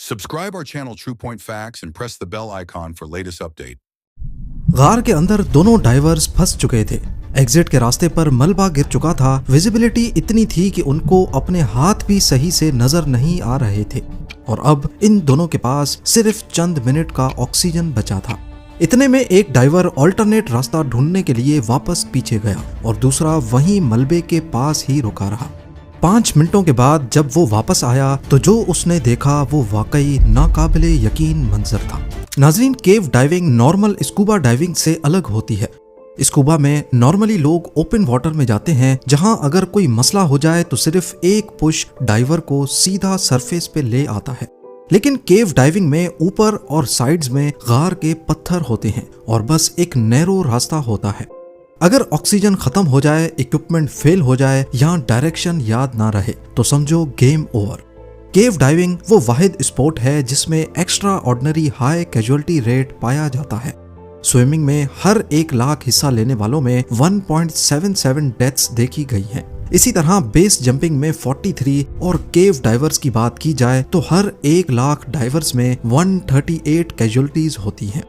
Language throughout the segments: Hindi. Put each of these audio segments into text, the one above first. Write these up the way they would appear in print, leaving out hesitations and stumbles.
Subscribe our channel True Point Facts and press the bell icon for latest update. गार के अंदर दोनों डाइवर्स फंस चुके थे। एग्जिट के रास्ते पर मलबा गिर चुका था। विजिबिलिटी इतनी थी कि उनको अपने हाथ भी सही से नजर नहीं आ रहे थे और अब इन दोनों के पास सिर्फ चंद मिनट का ऑक्सीजन बचा था। इतने में एक डाइवर ऑल्टरनेट रास्ता ढूंढने के लिए वापस पीछे गया और दूसरा वहीं मलबे के पास ही रुका रहा। 5 मिनटों के बाद जब वो वापस आया तो जो उसने देखा वो वाकई नाकाबिले यकीन मंजर था। नाजरीन, केव डाइविंग नॉर्मल स्कूबा डाइविंग से अलग होती है। स्कूबा में नॉर्मली लोग ओपन वाटर में जाते हैं जहां अगर कोई मसला हो जाए तो सिर्फ एक पुश डाइवर को सीधा सरफेस पे ले आता है, लेकिन केव डाइविंग में ऊपर और साइड्स में गार के पत्थर होते हैं और बस एक नैरो रास्ता होता है। अगर ऑक्सीजन खत्म हो जाए, इक्विपमेंट फेल हो जाए या डायरेक्शन याद ना रहे तो समझो गेम ओवर। केव डाइविंग वो वाहिद स्पोर्ट है जिसमें extra ordinary high casualty rate पाया जाता है। स्विमिंग में हर 1 लाख हिस्सा लेने वालों में 1.77 डेथ्स देखी गई हैं। इसी तरह बेस जंपिंग में 43 और केव डाइवर्स की बात की जाए तो हर 1 लाख डाइवर्स में 138 कैजुअलिटीज होती हैं।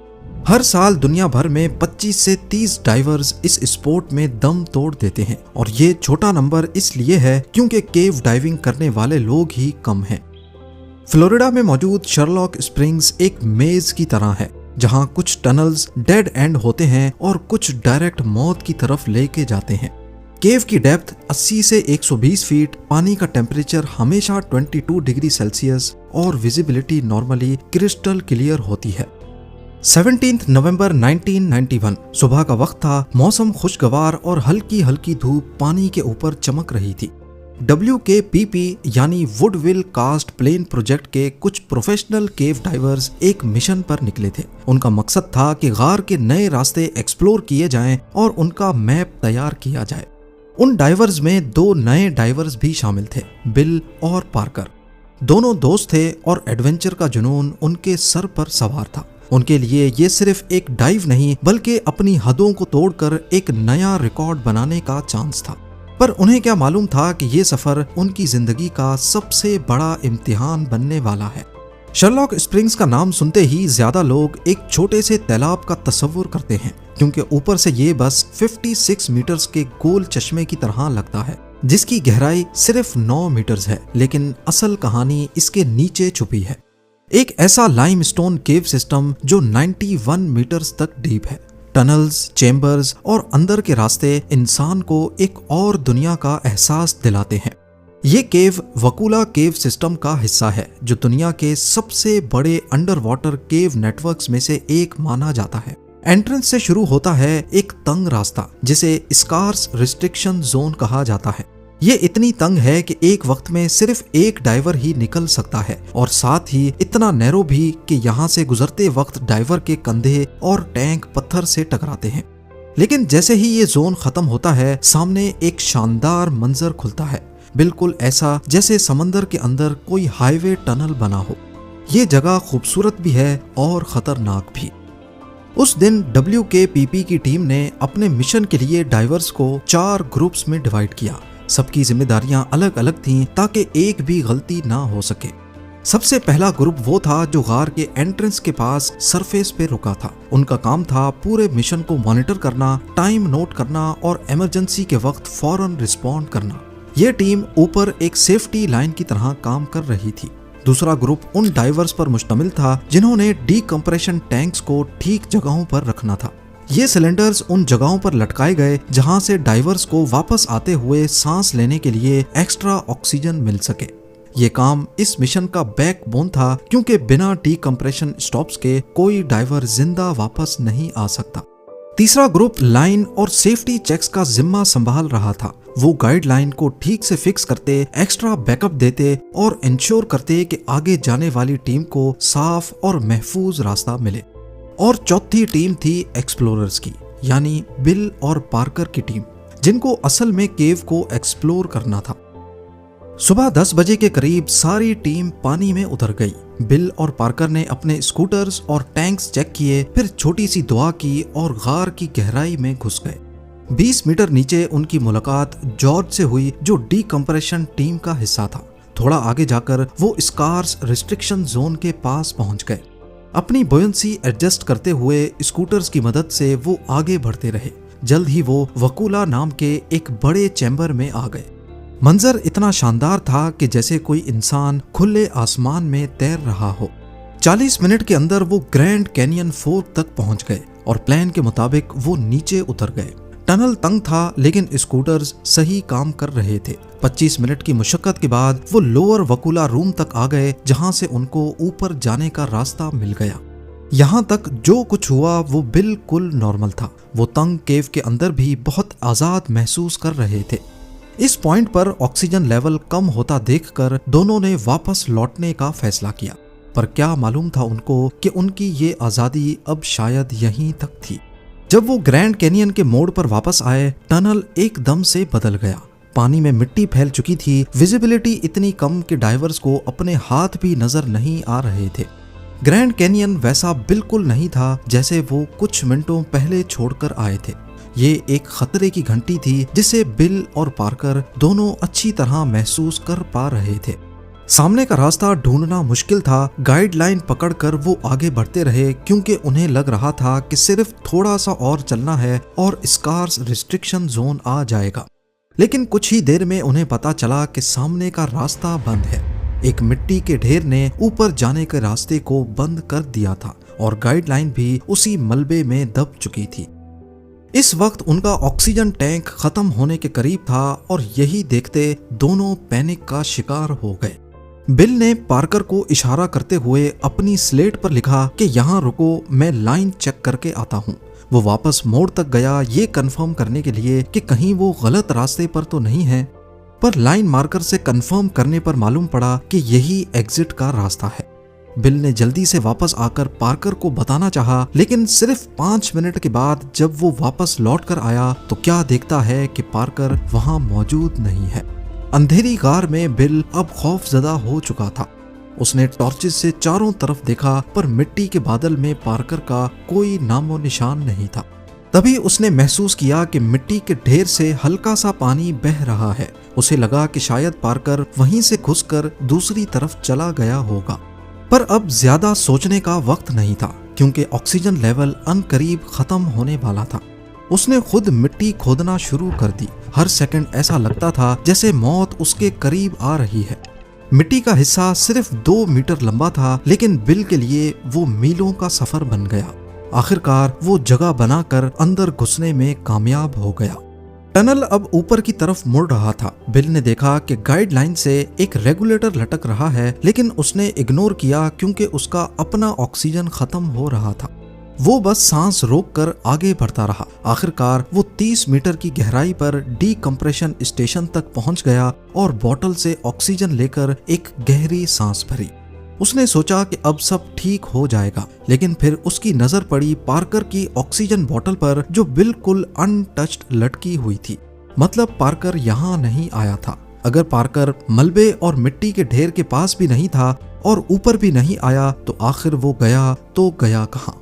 हर साल दुनिया भर में 25 से 30 डाइवर्स इस स्पोर्ट में दम तोड़ देते हैं और ये छोटा नंबर इसलिए है क्योंकि केव डाइविंग करने वाले लोग ही कम हैं। फ्लोरिडा में मौजूद शर्लॉक स्प्रिंग्स एक मेज की तरह है जहां कुछ टनल्स डेड एंड होते हैं और कुछ डायरेक्ट मौत की तरफ लेके जाते हैं। केव की डेप्थ 80 से 120 फीट, पानी का टेम्परेचर हमेशा 22 डिग्री सेल्सियस और विजिबिलिटी नॉर्मली क्रिस्टल क्लियर होती है। 17 नवंबर 1991 सुबह का वक्त था। मौसम खुशगवार और हल्की हल्की धूप पानी के ऊपर चमक रही थी। WKPP यानी वुडविल कास्ट प्लेन प्रोजेक्ट के कुछ प्रोफेशनल केव डाइवर्स एक मिशन पर निकले थे। उनका मकसद था कि गार के नए रास्ते एक्सप्लोर किए जाएं और उनका मैप तैयार किया जाए। उन डाइवर्स में 2 नए डाइवर्स भी शामिल थे, बिल और पार्कर। दोनों दोस्त थे और एडवेंचर का जुनून उनके सर पर सवार था। उनके लिए ये सिर्फ एक डाइव नहीं बल्कि अपनी हदों को तोड़कर एक नया रिकॉर्ड बनाने का चांस था। पर उन्हें क्या मालूम था कि ये सफर उनकी जिंदगी का सबसे बड़ा इम्तिहान बनने वाला है। शर्लॉक स्प्रिंग्स का नाम सुनते ही ज्यादा लोग एक छोटे से तालाब का तस्वुर करते हैं क्योंकि ऊपर से ये बस 56 मीटर्स के गोल चश्मे की तरह लगता है जिसकी गहराई सिर्फ 9 मीटर्स है, लेकिन असल कहानी इसके नीचे छुपी है। एक ऐसा लाइमस्टोन केव सिस्टम जो 91 मीटर्स तक डीप है। टनल्स, चेम्बर्स और अंदर के रास्ते इंसान को एक और दुनिया का एहसास दिलाते हैं। ये केव वकुला केव सिस्टम का हिस्सा है जो दुनिया के सबसे बड़े अंडर वाटर केव नेटवर्क्स में से एक माना जाता है। एंट्रेंस से शुरू होता है एक तंग रास्ता जिसे स्कार्स रिस्ट्रिक्शन जोन कहा जाता है। ये इतनी तंग है कि एक वक्त में सिर्फ एक डाइवर ही निकल सकता है और साथ ही इतना नैरो भी कि यहाँ से गुजरते वक्त डाइवर के कंधे और टैंक पत्थर से टकराते हैं। लेकिन जैसे ही ये जोन खत्म होता है सामने एक शानदार मंजर खुलता है, बिल्कुल ऐसा जैसे समंदर के अंदर कोई हाईवे टनल बना हो। ये जगह खूबसूरत भी है और खतरनाक भी। उस दिन WKPP की टीम ने अपने मिशन के लिए डाइवर्स को 4 ग्रुप्स में डिवाइड किया। सबकी जिम्मेदारियां अलग अलग थीं ताकि एक भी गलती ना हो सके। सबसे पहला ग्रुप वो था जो गार के एंट्रेंस के पास सरफेस पे रुका था। उनका काम था पूरे मिशन को मॉनिटर करना, टाइम नोट करना और इमरजेंसी के वक्त फौरन रिस्पॉन्ड करना। ये टीम ऊपर एक सेफ्टी लाइन की तरह काम कर रही थी। दूसरा ग्रुप उन डाइवर्स पर मुश्तमिल था जिन्होंने डीकम्प्रेशन टैंक्स को ठीक जगहों पर रखना था। ये सिलेंडर्स उन जगहों पर लटकाए गए जहां से डाइवर्स को वापस आते हुए सांस लेने के लिए एक्स्ट्रा ऑक्सीजन मिल सके। ये काम इस मिशन का बैकबोन था क्योंकि बिना डीकम्प्रेशन स्टॉप्स के कोई डाइवर जिंदा वापस नहीं आ सकता। तीसरा ग्रुप लाइन और सेफ्टी चेक्स का जिम्मा संभाल रहा था। वो गाइडलाइन को ठीक से फिक्स करते, एक्स्ट्रा बैकअप देते और इंश्योर करते कि आगे जाने वाली टीम को साफ और महफूज रास्ता मिले। और चौथी टीम थी एक्सप्लोरर्स की, यानी बिल और पार्कर की टीम, जिनको असल में केव को एक्सप्लोर करना था। सुबह 10 बजे के करीब सारी टीम पानी में उतर गई। बिल और पार्कर ने अपने स्कूटर्स और टैंक्स चेक किए, फिर छोटी सी दुआ की और गार की गहराई में घुस गए। 20 मीटर नीचे उनकी मुलाकात जॉर्ज से हुई जो डीकम्प्रेशन टीम का हिस्सा था। थोड़ा आगे जाकर वो स्कार्स रिस्ट्रिक्शन जोन के पास पहुंच गए। अपनी बुयंसी एडजस्ट करते हुए स्कूटर्स की मदद से वो आगे बढ़ते रहे। जल्द ही वो वकूला नाम के एक बड़े चैम्बर में आ गए। मंजर इतना शानदार था कि जैसे कोई इंसान खुले आसमान में तैर रहा हो। 40 मिनट के अंदर वो ग्रैंड कैनियन फोर्क तक पहुंच गए और प्लान के मुताबिक वो नीचे उतर गए। टनल तंग था लेकिन स्कूटर्स सही काम कर रहे थे। 25 मिनट की मुशक्कत के बाद वो लोअर वकूला रूम तक आ गए, जहां से उनको ऊपर जाने का रास्ता मिल गया। यहाँ तक जो कुछ हुआ वो बिल्कुल नॉर्मल था। वो तंग केव के अंदर भी बहुत आजाद महसूस कर रहे थे। इस पॉइंट पर ऑक्सीजन लेवल कम होता देखकर दोनों ने वापस लौटने का फैसला किया, पर क्या मालूम था उनको कि उनकी ये आजादी अब शायद यहीं तक थी। जब वो ग्रैंड कैनियन के मोड़ पर वापस आए, टनल एकदम से बदल गया। पानी में मिट्टी फैल चुकी थी। विजिबिलिटी इतनी कम कि डाइवर्स को अपने हाथ भी नजर नहीं आ रहे थे। ग्रैंड कैनियन वैसा बिल्कुल नहीं था जैसे वो कुछ मिनटों पहले छोड़कर आए थे। ये एक खतरे की घंटी थी जिसे बिल और पार्कर दोनों अच्छी तरह महसूस कर पा रहे थे। सामने का रास्ता ढूंढना मुश्किल था। गाइडलाइन पकड़कर वो आगे बढ़ते रहे क्योंकि उन्हें लग रहा था कि सिर्फ थोड़ा सा और चलना है और स्कार्स रिस्ट्रिक्शन जोन आ जाएगा। लेकिन कुछ ही देर में उन्हें पता चला कि सामने का रास्ता बंद है। एक मिट्टी के ढेर ने ऊपर जाने के रास्ते को बंद कर दिया था और गाइडलाइन भी उसी मलबे में दब चुकी थी। इस वक्त उनका ऑक्सीजन टैंक खत्म होने के करीब था और यही देखते दोनों पैनिक का शिकार हो गए। बिल ने पार्कर को इशारा करते हुए अपनी स्लेट पर लिखा कि यहाँ रुको, मैं लाइन चेक करके आता हूँ। वो वापस मोड़ तक गया ये कंफर्म करने के लिए कि कहीं वो गलत रास्ते पर तो नहीं है, पर लाइन मार्कर से कंफर्म करने पर मालूम पड़ा कि यही एग्जिट का रास्ता है। बिल ने जल्दी से वापस आकर पार्कर को बताना चाहा, लेकिन सिर्फ 5 मिनट के बाद जब वो वापस लौट कर आया तो क्या देखता है कि पार्कर वहां मौजूद नहीं है। अंधेरी गार में बिल अब खौफजदा हो चुका था। उसने टॉर्चेस से चारों तरफ देखा पर मिट्टी के बादल में पार्कर का कोई नामो निशान नहीं था। तभी उसने महसूस किया कि मिट्टी के ढेर से हल्का सा पानी बह रहा है। उसे लगा कि शायद पार्कर वहीं से घुसकर दूसरी तरफ चला गया होगा, पर अब ज्यादा सोचने का वक्त नहीं था क्योंकि ऑक्सीजन लेवल अनकरीब खत्म होने वाला था। उसने खुद मिट्टी खोदना शुरू कर दी। हर सेकंड ऐसा लगता था जैसे मौत उसके करीब आ रही है। मिट्टी का हिस्सा सिर्फ 2 मीटर लंबा था, लेकिन बिल के लिए वो मीलों का सफर बन गया। आखिरकार वो जगह बनाकर अंदर घुसने में कामयाब हो गया। टनल अब ऊपर की तरफ मुड़ रहा था। बिल ने देखा कि गाइडलाइन से एक रेगुलेटर लटक रहा है, लेकिन उसने इग्नोर किया क्योंकि उसका अपना ऑक्सीजन खत्म हो रहा था। वो बस सांस रोककर आगे बढ़ता रहा। आखिरकार वो 30 मीटर की गहराई पर डीकंप्रेशन स्टेशन तक पहुंच गया और बोतल से ऑक्सीजन लेकर एक गहरी सांस भरी। उसने सोचा कि अब सब ठीक हो जाएगा, लेकिन फिर उसकी नजर पड़ी पार्कर की ऑक्सीजन बोतल पर जो बिल्कुल अनटच्ड लटकी हुई थी। मतलब पार्कर यहाँ नहीं आया था। अगर पार्कर मलबे और मिट्टी के ढेर के पास भी नहीं था और ऊपर भी नहीं आया तो आखिर वो गया तो गया कहाँ।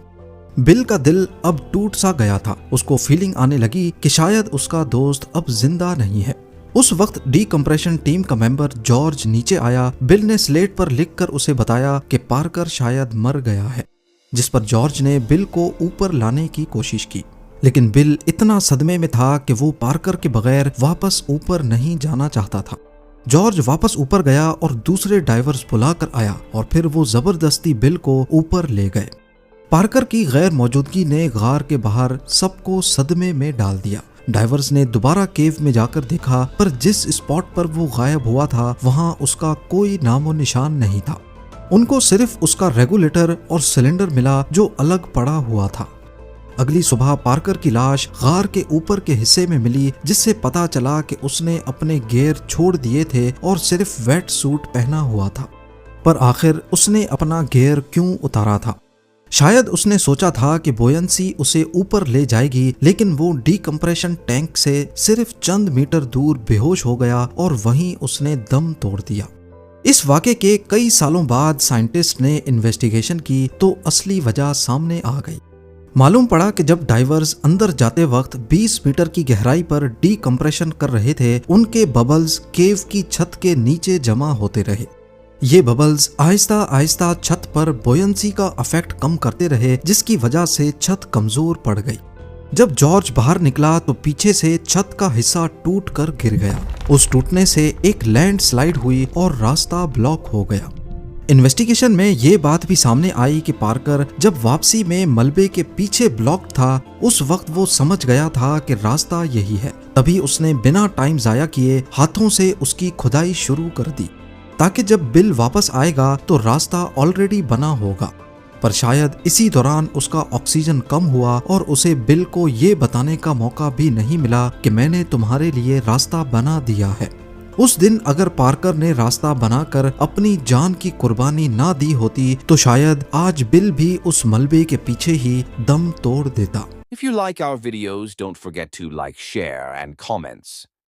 बिल का दिल अब टूट सा गया था। उसको फीलिंग आने लगी कि शायद उसका दोस्त अब जिंदा नहीं है। उस वक्त डीकंप्रेशन टीम का मेंबर जॉर्ज नीचे आया। बिल ने स्लेट पर लिखकर उसे बताया कि पार्कर शायद मर गया है, जिस पर जॉर्ज ने बिल को ऊपर लाने की कोशिश की, लेकिन बिल इतना सदमे में था कि वो पार्कर के बगैर वापस ऊपर नहीं जाना चाहता था। जॉर्ज वापस ऊपर गया और दूसरे डाइवर्स बुलाकर आया और फिर वो जबरदस्ती बिल को ऊपर ले गए। पार्कर की गैर मौजूदगी ने गार के बाहर सबको सदमे में डाल दिया। डाइवर्स ने दोबारा केव में जाकर देखा, पर जिस स्पॉट पर वो गायब हुआ था वहां उसका कोई नामो निशान नहीं था। उनको सिर्फ उसका रेगुलेटर और सिलेंडर मिला जो अलग पड़ा हुआ था। अगली सुबह पार्कर की लाश गार के ऊपर के हिस्से में मिली, जिससे पता चला कि उसने अपने गियर छोड़ दिए थे और सिर्फ वेट सूट पहना हुआ था। पर आखिर उसने अपना गियर क्यों उतारा था? शायद उसने सोचा था कि बोयंसी उसे ऊपर ले जाएगी, लेकिन वो डीकंप्रेशन टैंक से सिर्फ चंद मीटर दूर बेहोश हो गया और वहीं उसने दम तोड़ दिया। इस वाक़े के कई सालों बाद साइंटिस्ट ने इन्वेस्टिगेशन की तो असली वजह सामने आ गई। मालूम पड़ा कि जब डाइवर्स अंदर जाते वक्त 20 मीटर की गहराई पर डीकम्प्रेशन कर रहे थे, उनके बबल्स केव की छत के नीचे जमा होते रहे। ये बबल्स आहिस्ता आहिस्ता छत पर बोयंसी का इफेक्ट कम करते रहे, जिसकी वजह से छत कमजोर पड़ गई। जब जॉर्ज बाहर निकला तो पीछे से छत का हिस्सा टूट कर गिर गया। उस टूटने से एक लैंडस्लाइड हुई और रास्ता ब्लॉक हो गया। इन्वेस्टिगेशन में ये बात भी सामने आई कि पार्कर जब वापसी में मलबे के पीछे ब्लॉक था, उस वक्त वो समझ गया था कि रास्ता यही है। तभी उसने बिना टाइम जाया किए हाथों से उसकी खुदाई शुरू कर दी, ताकि जब बिल वापस आएगा तो रास्ता ऑलरेडी बना होगा। पर शायद इसी दौरान उसका ऑक्सीजन कम हुआ और उसे बिल को ये बताने का मौका भी नहीं मिला कि मैंने तुम्हारे लिए रास्ता बना दिया है। उस दिन अगर पार्कर ने रास्ता बनाकर अपनी जान की कुर्बानी ना दी होती तो शायद आज बिल भी उस मलबे के पीछे ही दम तोड़ देता। If you like our videos, don't forget to like, share, and comments.